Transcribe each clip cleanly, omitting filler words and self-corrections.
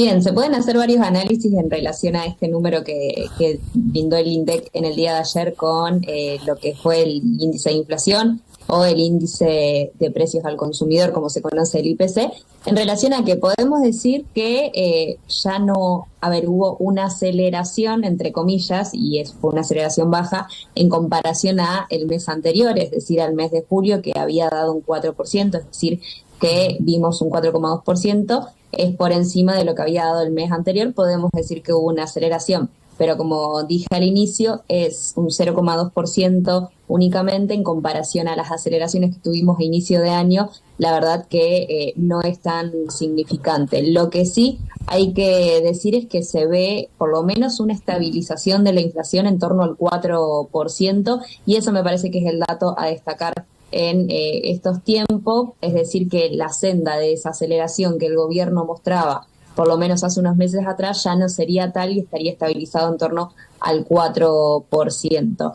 Bien, se pueden hacer varios análisis en relación a este número que brindó el INDEC en el día de ayer con lo que fue el índice de inflación o el índice de precios al consumidor, como se conoce el IPC, en relación a que podemos decir que ya no, hubo una aceleración, entre comillas, y fue una aceleración baja en comparación a el mes anterior, es decir, al mes de julio, que había dado un 4%, es decir, que vimos un 4,2%, es por encima de lo que había dado el mes anterior, podemos decir que hubo una aceleración, pero como dije al inicio, es un 0,2% únicamente en comparación a las aceleraciones que tuvimos a inicio de año, la verdad que no es tan significante. Lo que sí hay que decir es que se ve por lo menos una estabilización de la inflación en torno al 4%, y eso me parece que es el dato a destacar en estos tiempos, es decir, que la senda de desaceleración que el gobierno mostraba, por lo menos hace unos meses atrás, ya no sería tal y estaría estabilizado en torno al 4%.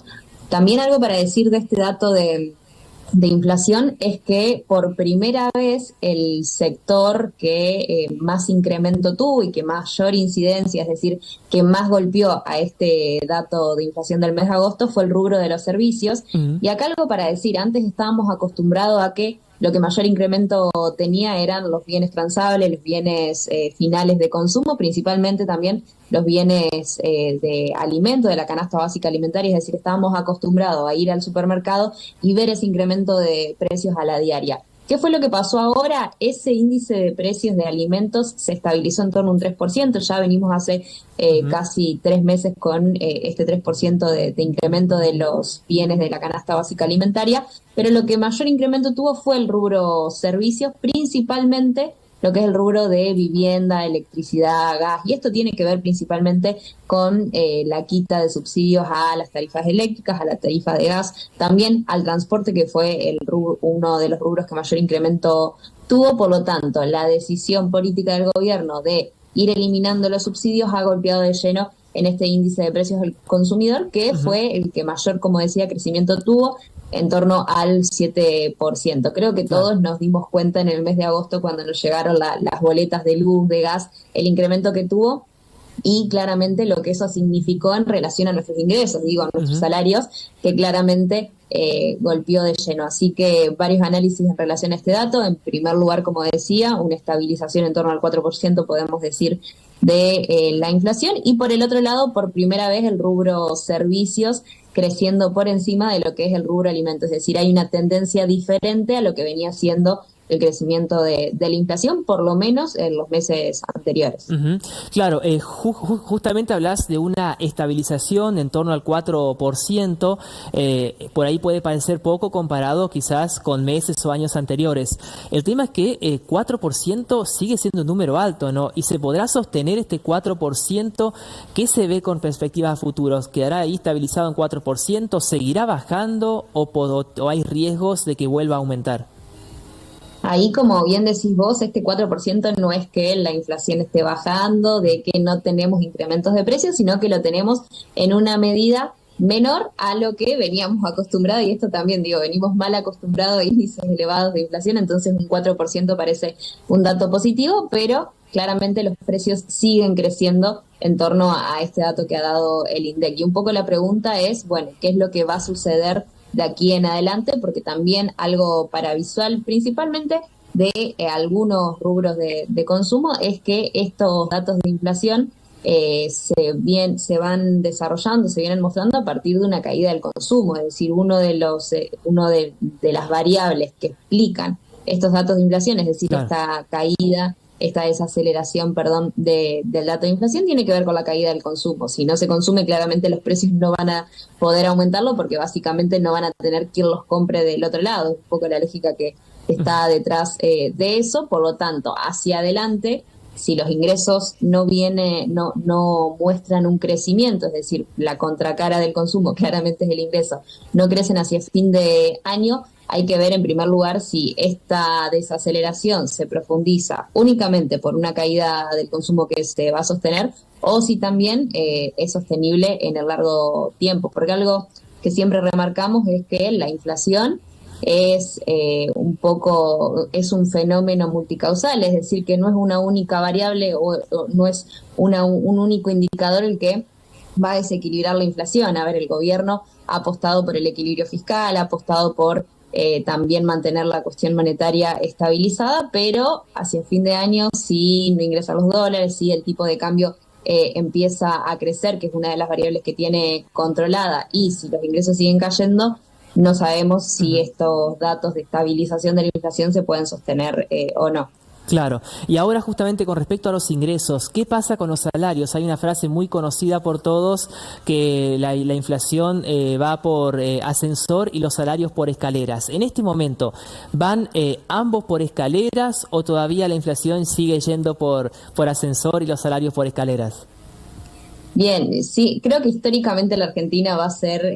También algo para decir de este dato de inflación es que por primera vez el sector que más incremento tuvo y que mayor incidencia, es decir, que más golpeó a este dato de inflación del mes de agosto fue el rubro de los servicios. Y acá algo para decir, antes estábamos acostumbrados a que lo que mayor incremento tenía eran los bienes transables, los bienes finales de consumo, principalmente también los bienes de alimento, de la canasta básica alimentaria, es decir, estábamos acostumbrados a ir al supermercado y ver ese incremento de precios a la diaria. ¿Qué fue lo que pasó ahora? Ese índice de precios de alimentos se estabilizó en torno a un 3%, ya venimos hace casi 3 meses con este 3% de incremento de los bienes de la canasta básica alimentaria, pero lo que mayor incremento tuvo fue el rubro servicios, principalmente lo que es el rubro de vivienda, electricidad, gas, y esto tiene que ver principalmente con la quita de subsidios a las tarifas eléctricas, a la tarifa de gas, también al transporte, que fue uno de los rubros que mayor incremento tuvo. Por lo tanto, la decisión política del gobierno de ir eliminando los subsidios ha golpeado de lleno en este índice de precios del consumidor, que fue el que mayor, como decía, crecimiento tuvo, en torno al 7%. Creo que todos nos dimos cuenta en el mes de agosto cuando nos llegaron las boletas de luz, de gas, el incremento que tuvo y claramente lo que eso significó en relación a nuestros ingresos, a nuestros salarios, que claramente golpeó de lleno. Así que varios análisis en relación a este dato. En primer lugar, como decía, una estabilización en torno al 4%, podemos decir, de la inflación, y por el otro lado, por primera vez el rubro servicios creciendo por encima de lo que es el rubro alimentos, es decir, hay una tendencia diferente a lo que venía siendo el crecimiento de la inflación, por lo menos en los meses anteriores. Claro, justamente hablas de una estabilización en torno al 4%, por ahí puede parecer poco comparado quizás con meses o años anteriores. El tema es que 4% sigue siendo un número alto, ¿no? Y se podrá sostener este 4%, ¿qué se ve con perspectivas a futuros? ¿Quedará ahí estabilizado en 4%? ¿Seguirá bajando o hay riesgos de que vuelva a aumentar? Ahí, como bien decís vos, este 4% no es que la inflación esté bajando, de que no tenemos incrementos de precios, sino que lo tenemos en una medida menor a lo que veníamos acostumbrados, y esto también, venimos mal acostumbrados a índices elevados de inflación, entonces un 4% parece un dato positivo, pero claramente los precios siguen creciendo en torno a este dato que ha dado el INDEC. Y un poco la pregunta es, bueno, ¿qué es lo que va a suceder de aquí en adelante? Porque también algo para visual, principalmente de algunos rubros de consumo, es que estos datos de inflación se van desarrollando, se vienen mostrando a partir de una caída del consumo, es decir, uno de las variables que explican estos datos de inflación, es decir, esta caída, esta desaceleración, del dato de inflación, tiene que ver con la caída del consumo. Si no se consume, claramente los precios no van a poder aumentarlo, porque básicamente no van a tener quien los compre del otro lado. Es un poco la lógica que está detrás de eso. Por lo tanto, hacia adelante, si los ingresos no muestran un crecimiento, es decir, la contracara del consumo claramente es el ingreso, no crecen hacia fin de año, hay que ver en primer lugar si esta desaceleración se profundiza únicamente por una caída del consumo que se va a sostener, o si también es sostenible en el largo tiempo, porque algo que siempre remarcamos es que la inflación es es un fenómeno multicausal, es decir, que no es una única variable o no es un único indicador el que va a desequilibrar la inflación. A ver, el gobierno ha apostado por el equilibrio fiscal, ha apostado por también mantener la cuestión monetaria estabilizada, pero hacia fin de año, si no ingresan los dólares, si el tipo de cambio empieza a crecer, que es una de las variables que tiene controlada, y si los ingresos siguen cayendo, no sabemos si estos datos de estabilización de la inflación se pueden sostener o no. Claro. Y ahora justamente con respecto a los ingresos, ¿qué pasa con los salarios? Hay una frase muy conocida por todos que la inflación va por ascensor y los salarios por escaleras. En este momento, ¿van ambos por escaleras o todavía la inflación sigue yendo por ascensor y los salarios por escaleras? Bien, sí, creo que históricamente la Argentina va a hacer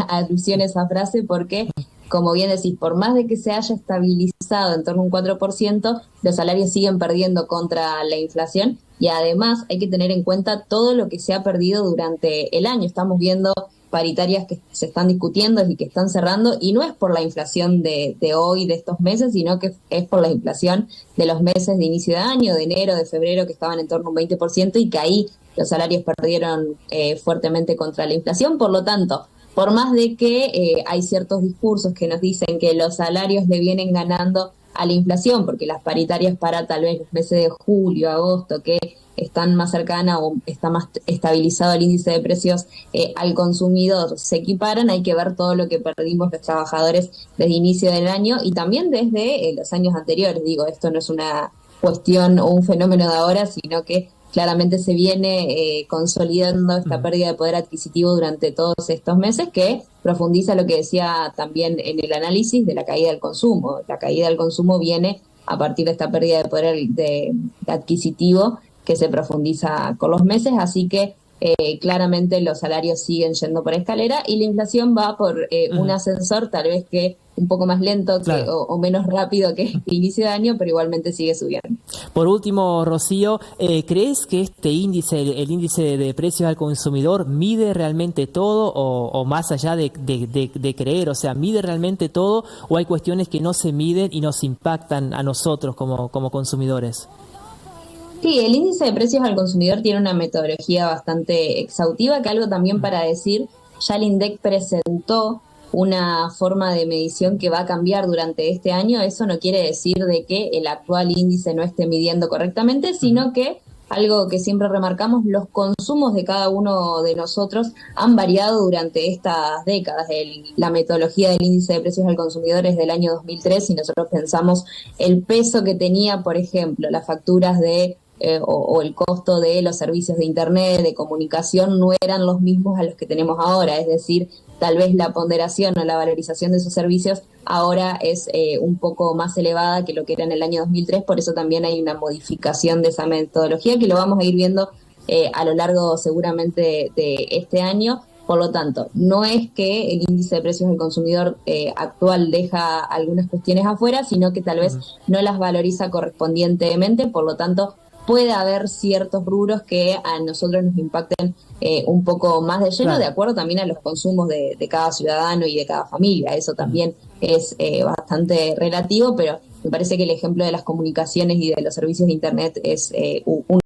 alusión a esa frase porque, como bien decís, por más de que se haya estabilizado en torno a un 4%, los salarios siguen perdiendo contra la inflación y además hay que tener en cuenta todo lo que se ha perdido durante el año. Estamos viendo paritarias que se están discutiendo y que están cerrando, y no es por la inflación de hoy, de estos meses, sino que es por la inflación de los meses de inicio de año, de enero, de febrero, que estaban en torno a un 20%, y que ahí los salarios perdieron fuertemente contra la inflación. Por lo tanto, por más de que hay ciertos discursos que nos dicen que los salarios le vienen ganando a la inflación, porque las paritarias para tal vez los meses de julio, agosto, que están más cercanas o está más estabilizado el índice de precios al consumidor, se equiparan, hay que ver todo lo que perdimos los trabajadores desde inicio del año y también desde los años anteriores. Digo, esto no es una cuestión o un fenómeno de ahora, sino que claramente se viene consolidando esta pérdida de poder adquisitivo durante todos estos meses, que profundiza lo que decía también en el análisis de la caída del consumo. La caída del consumo viene a partir de esta pérdida de poder de adquisitivo que se profundiza con los meses, así que claramente los salarios siguen yendo por escalera y la inflación va por un ascensor, tal vez que un poco más lento Claro. o menos rápido que inicio de año, pero igualmente sigue subiendo. Por último, Rocío, ¿crees que este índice, el índice de precios al consumidor, mide realmente todo o más allá de creer? O sea, ¿mide realmente todo o hay cuestiones que no se miden y nos impactan a nosotros como consumidores? Sí, el índice de precios al consumidor tiene una metodología bastante exhaustiva, que algo también para decir, ya el INDEC presentó una forma de medición que va a cambiar durante este año. Eso no quiere decir de que el actual índice no esté midiendo correctamente, sino que algo que siempre remarcamos, los consumos de cada uno de nosotros han variado durante estas décadas. La metodología del índice de precios al consumidor es del año 2003 y nosotros pensamos el peso que tenía, por ejemplo, las facturas o el costo de los servicios de Internet, de comunicación, no eran los mismos a los que tenemos ahora. Es decir, tal vez la ponderación o la valorización de esos servicios ahora es un poco más elevada que lo que era en el año 2003, por eso también hay una modificación de esa metodología que lo vamos a ir viendo a lo largo seguramente de este año. Por lo tanto, no es que el índice de precios del consumidor actual deja algunas cuestiones afuera, sino que tal vez no las valoriza correspondientemente, por lo tanto puede haber ciertos rubros que a nosotros nos impacten un poco más de lleno, Claro. de acuerdo también a los consumos de cada ciudadano y de cada familia. Eso también es bastante relativo, pero me parece que el ejemplo de las comunicaciones y de los servicios de Internet es un